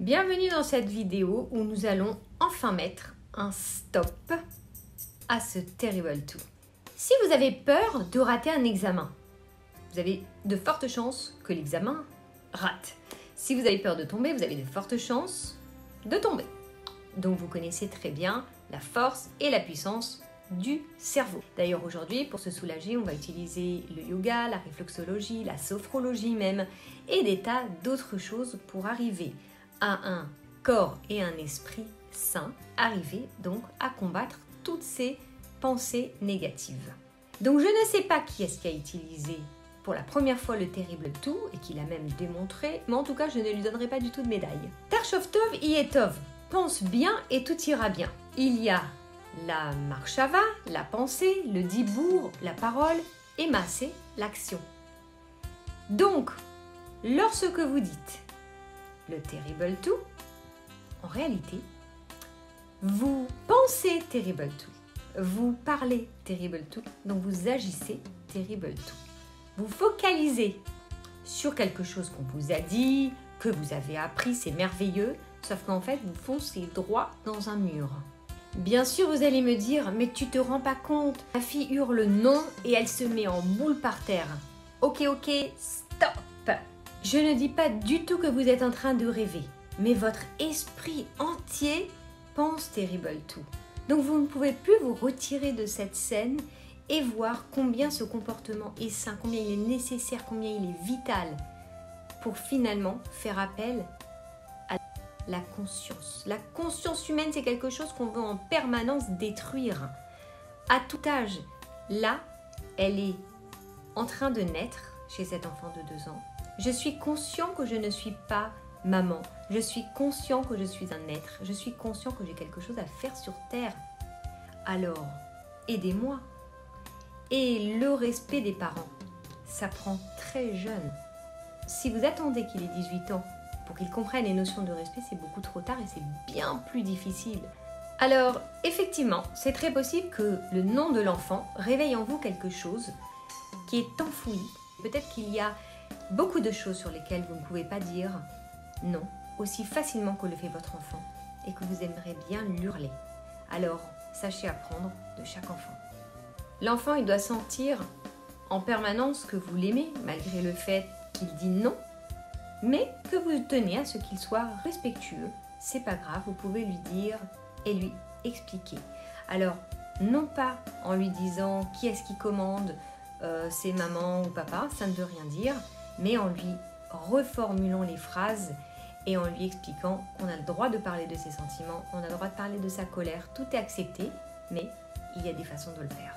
Bienvenue dans cette vidéo où nous allons enfin mettre un stop à ce Terrible 2. Si vous avez peur de rater un examen, vous avez de fortes chances que l'examen rate. Si vous avez peur de tomber, vous avez de fortes chances de tomber. Donc vous connaissez très bien la force et la puissance du cerveau. D'ailleurs aujourd'hui, pour se soulager, on va utiliser le yoga, la réflexologie, la sophrologie même, et des tas d'autres choses pour arriver à un corps et un esprit sain, arriver donc à combattre toutes ces pensées négatives. Donc je ne sais pas qui est-ce qui a utilisé pour la première fois le Terrible 2 et qui l'a même démontré, mais en tout cas je ne lui donnerai pas du tout de médaille. Tarshov Tov Yetov, pense bien et tout ira bien. Il y a la marshava, la pensée, le dibour, la parole, et ma, c'est l'action. Donc, lorsque vous dites le Terrible 2, en réalité, vous pensez Terrible 2, vous parlez Terrible 2, donc vous agissez Terrible 2. Vous focalisez sur quelque chose qu'on vous a dit, que vous avez appris, c'est merveilleux, sauf qu'en fait, vous foncez droit dans un mur. Bien sûr, vous allez me dire, mais tu te rends pas compte, ma fille hurle non et elle se met en boule par terre. Ok, stop! Je ne dis pas du tout que vous êtes en train de rêver, mais votre esprit entier pense Terrible 2. Donc vous ne pouvez plus vous retirer de cette scène et voir combien ce comportement est sain, combien il est nécessaire, combien il est vital pour finalement faire appel à la conscience. La conscience humaine, c'est quelque chose qu'on veut en permanence détruire. À tout âge, là, elle est en train de naître chez cet enfant de 2 ans. Je suis conscient que je ne suis pas maman. Je suis conscient que je suis un être. Je suis conscient que j'ai quelque chose à faire sur Terre. Alors, aidez-moi. Et le respect des parents, ça prend très jeune. Si vous attendez qu'il ait 18 ans pour qu'il comprenne les notions de respect, c'est beaucoup trop tard et c'est bien plus difficile. Alors, effectivement, c'est très possible que le nom de l'enfant réveille en vous quelque chose qui est enfoui. Peut-être qu'il y a beaucoup de choses sur lesquelles vous ne pouvez pas dire non aussi facilement que le fait votre enfant et que vous aimeriez bien l'hurler. Alors, sachez apprendre de chaque enfant. L'enfant, il doit sentir en permanence que vous l'aimez, malgré le fait qu'il dit non, mais que vous tenez à ce qu'il soit respectueux. C'est pas grave, vous pouvez lui dire et lui expliquer. Alors, non pas en lui disant qui est-ce qui commande, c'est maman ou papa, ça ne veut rien dire, mais en lui reformulant les phrases et en lui expliquant qu'on a le droit de parler de ses sentiments, on a le droit de parler de sa colère, tout est accepté, mais il y a des façons de le faire.